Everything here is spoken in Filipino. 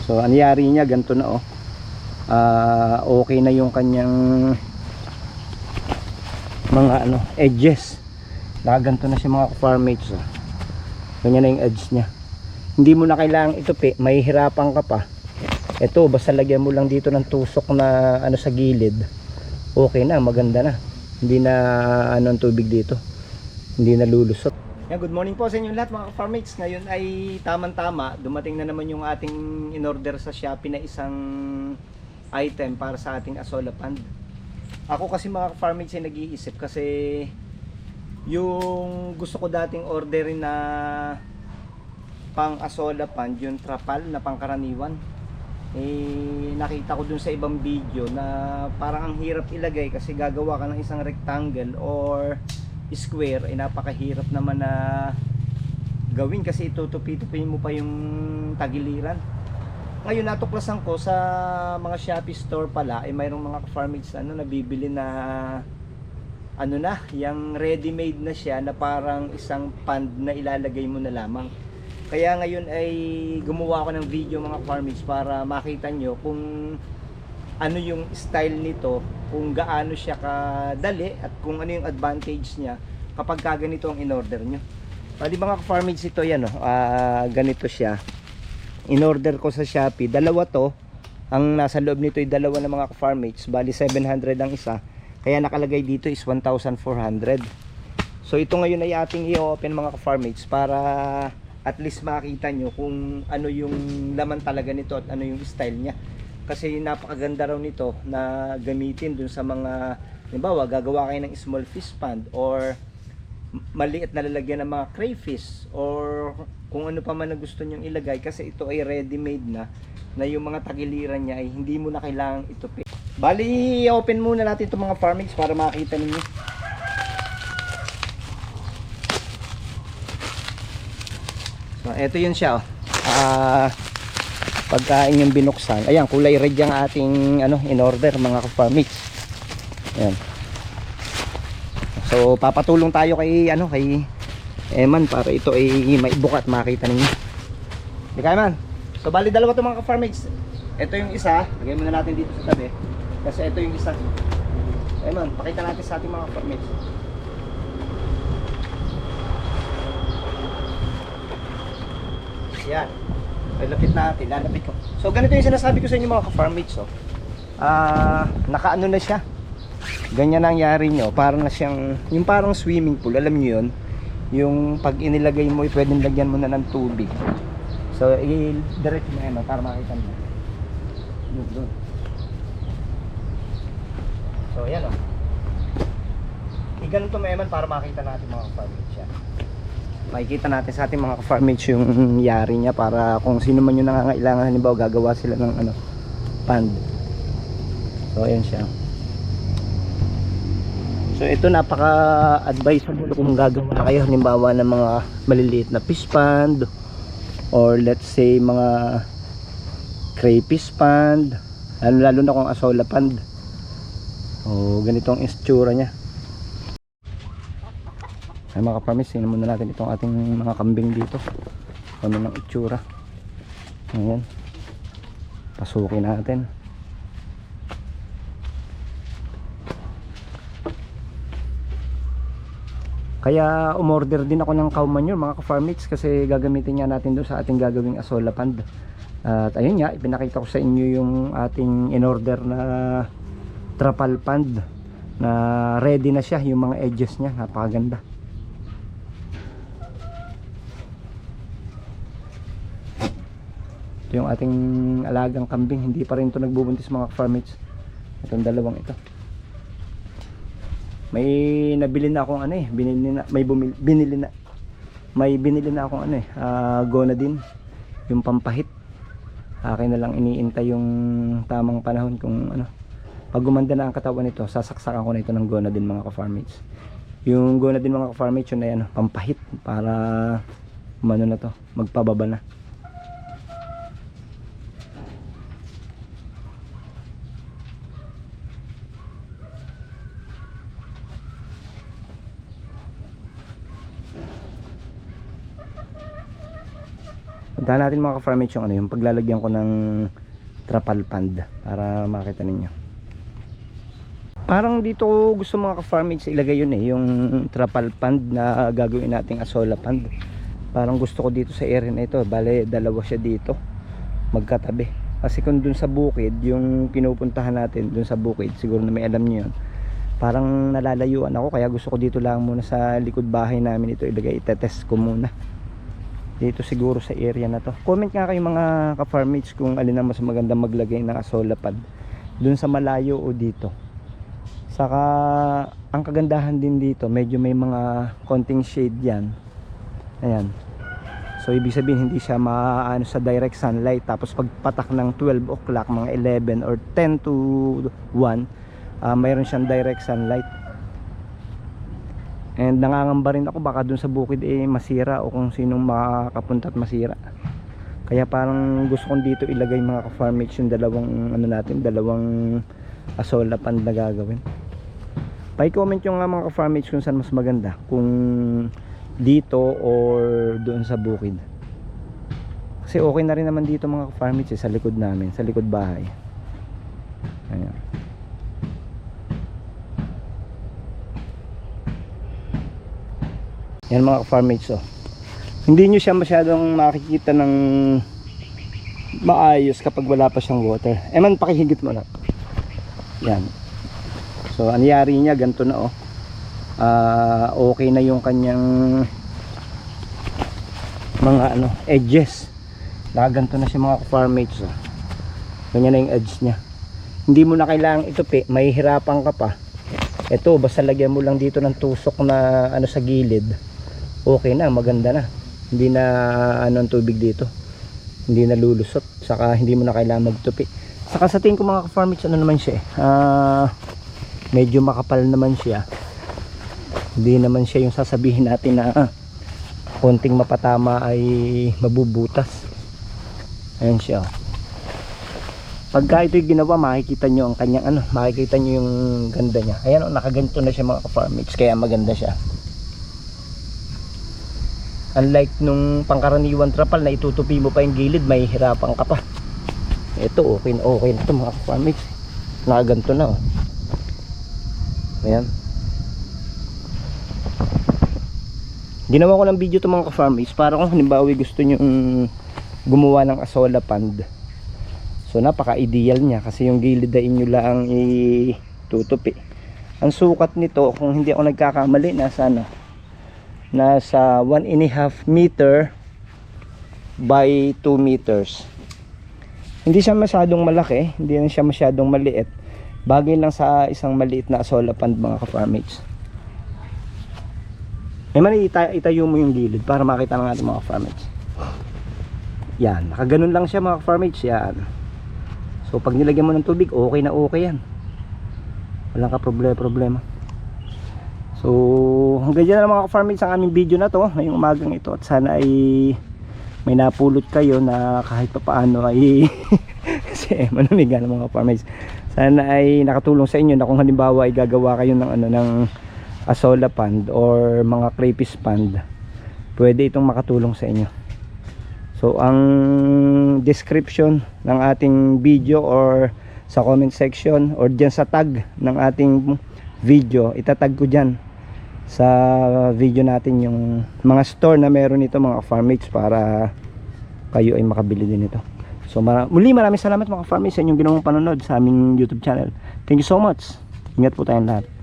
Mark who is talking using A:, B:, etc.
A: So anyari niya ganito na, oh. Okay na yung kanyang mga edges. Nakaganto na siya mga farmates, oh. Ganyan na yung edge niya. Hindi mo na kailangang itupi, mahihirapan ka pa. Ito, basta lagyan mo lang dito ng tusok na sa gilid, okay na, maganda na. Hindi na ang tubig dito, hindi na lulusot. Yan, good morning po sa inyo lahat mga farmates. Ngayon ay tamang-tama, dumating na naman yung ating in-order sa Shopee na isang item para sa ating Azolla Pond. Ako kasi mga farmates ay nag-iisip kasi yung gusto ko dating orderin na pang Azolla Pond, yung trapal na pangkaraniwan, nakita ko dun sa ibang video na parang ang hirap ilagay kasi gagawa ka ng isang rectangle or square, napakahirap naman na gawin kasi itutupi-tupin mo pa yung tagiliran. Ngayon natuklasan ko sa mga Shopee store pala mayroong mga farmates nabibili na yung ready-made na siya na parang isang pond na ilalagay mo na lamang. Kaya ngayon ay gumawa ako ng video mga farmates para makita nyo kung ano yung style nito, kung gaano siya kadali at kung ano yung advantage niya kapag ganito ang in-order nyo. Di ba mga farmates, ito yan, ganito siya. In-order ko sa Shopee, dalawa to. Ang nasa loob nito ay dalawa na mga farmates, bali 700 ang isa. Kaya nakalagay dito is 1,400. So ito ngayon ay ating i-open mga farmates para at least makita nyo kung ano yung laman talaga nito at ano yung style niya. Kasi napakaganda raw nito na gamitin dun sa mga, halimbawa gagawa kayo ng small fish pond or maliit na lalagyan ng mga crayfish or kung ano pa man na gusto nyong ilagay, kasi ito ay ready made na yung mga tagiliran niya ay hindi mo na kailangang itupi. Bali open muna natin itong mga farmings para makita ninyo. So ito yun siya, pagkain yung binuksan, ayan, kulay red yung ating in order mga ka-farmates. Ayan. So papatulong tayo kay Eman para ito ay maibuka at makita ninyo. Di kaya man. So bali dalawa to mga ka-farmates. Ito yung isa, lagay muna natin dito sa tabi. Kasi ito yung isa. Eman, pakita natin sa ating mga ka-farmates. Yan. Lapit natin, lalapit ko. So ganito yung sinasabi ko sa inyo mga ka-farmates, oh. Nakaano na siya. Ganyan nangyari nyo, parang na siyang yung parang swimming pool, alam niyo yun. Yung pag inilagay mo, pwedeng lagyan mo na ng tubig. So i-direct mo yan, para makita mo. Doon. So yan, oh. Ganito mo Eman para makita natin mga ka-farmates yan. Makikita natin sa ating mga ka-farmates yung yari niya para kung sino man yung nangangailangan, halimbawa gagawa sila ng pond. So ayan siya. So ito napaka-advisable kung gagawa kayo halimbawa ng mga maliliit na fish pond or let's say mga crayfish pond, lalo na kung Azolla Pond. O ganito ang itsura niya. Ay mga ka-farmates, tingnan muna natin itong ating mga kambing dito. Ano ng itsura. Ayan. Pasukin natin. Kaya umorder din ako ng cow manure mga ka-farmates kasi gagamitin nga natin doon sa ating gagawing Azolla Pond. At ayun nga, ipinakita ko sa inyo yung ating in-order na trapal pond na ready na siya, yung mga edges niya, napakaganda. Yung ating alagang kambing, hindi pa rin ito nagbubuntis mga farmates. Itong dalawang ito, may nabili na akong binili na akong Gonadin, yung pampahit. Akin na lang iniintay yung tamang panahon kung pag gumanda na ang katawan nito, sasaksakan ko na ito ng Gonadin mga ka-farmates. Yung Gonadin mga ka-farmates, yun na pampahit para na to, magpababa na. puntahan natin mga ka-farmates yung ano, yung paglalagyan ko ng trapal pond para makita ninyo. Parang dito gusto mga ka-farmates ilagay yun yung trapal pond na gagawin nating asola pond. Parang gusto ko dito sa area na ito, bale dalawa siya dito magkatabi. Kasi kung dun sa bukid, yung pinupuntahan natin dun sa bukid, siguro na may alam niyo yun, parang nalalayuan ako, kaya gusto ko dito lang muna sa likod bahay namin ito ilagay. Itetest ko muna dito siguro sa area na to. Comment nga kayo mga ka-farmates kung alin ang mas maganda maglagay ng asola pond, dun sa malayo o dito. Saka ang kagandahan din dito, medyo may mga konting shade yan. Ayan, so ibig sabihin hindi siya maano sa direct sunlight. Tapos pagpatak ng 12 o'clock, mga 11 or 10 to 1, mayroon siyang direct sunlight. And nangangamba rin ako baka dun sa bukid masira o kung sinong makakapunta at masira. Kaya parang gusto kong dito ilagay mga ka-farmates yung dalawang ano natin, dalawang asola pond na gagawin. Pa-comment yung mga ka-farmates kung saan mas maganda, kung dito or doon sa bukid. Kasi okay na rin naman dito mga ka-farmates sa likod namin, sa likod bahay. Ayan. Yan mga ka-farmates hindi nyo siya masyadong makikita ng maayos kapag wala pa siyang water. Man, pakihigit mo na. Yan. So anyari niya ganito na okay na yung kanyang mga edges. Nakaganto na siya mga ka-farmates ganyan na yung edge niya. Hindi mo na kailangang itupi, mahihirapan ka pa. Ito basta lagyan mo lang dito ng tusok na sa gilid, okay na, maganda na. Hindi na ang tubig dito, hindi na lulusot. Saka hindi mo na kailangan magtupi. Saka sa tingin ko mga ka-farmates naman siya medyo makapal naman siya. Hindi naman siya yung sasabihin natin na konting mapatama ay mabubutas. Ayan siya. Pagka ito'y ginawa, makikita nyo ang kanyang makikita nyo yung ganda niya. Ayan nakaganto na siya mga ka-farmates, kaya maganda siya. Unlike nung pangkaraniwan trapal na itutupi mo pa yung gilid, may hirapan ka pa. Ito okay na ito mga ka-farmates. Nakaganto na Ayan. Ginawa ko ng video ito mga ka-farmates para kung halimbawa gusto nyo gumawa ng asola pond. So napaka-ideal niya kasi yung gilid ay inyo lang itutupi. Ang sukat nito, kung hindi ako nagkakamali, nasa 1.5 meter by 2 meters. Hindi siya masyadong malaki, hindi na siya masyadong maliit. Bagay lang sa isang maliit na asola pond mga ka-farmates. Itayo mo yung gilid para makita ng ating mga ka-farmates. Yan, nakaganon lang siya mga ka-farmates. Yan. So pag nilagyan mo ng tubig, okay na okay yan. Walang ka problema. So hanggang dyan na mga ka-farmates ang aming video na to ngayong umagang ito. At sana ay may napulot kayo na kahit pa paano ay kasi manamigan ng mga ka-farmates. Sana ay nakatulong sa inyo na kung halimbawa ay gagawa kayo ng asola pond or mga crayfish pond, pwede itong makatulong sa inyo. So ang description ng ating video or sa comment section or dyan sa tag ng ating video, itatag ko dyan sa video natin yung mga store na meron nito mga farmates para kayo ay makabili din ito. So maraming salamat mga farmates sa inyong ginawang panonood sa aming YouTube channel. Thank you so much. Ingat po tayong lahat.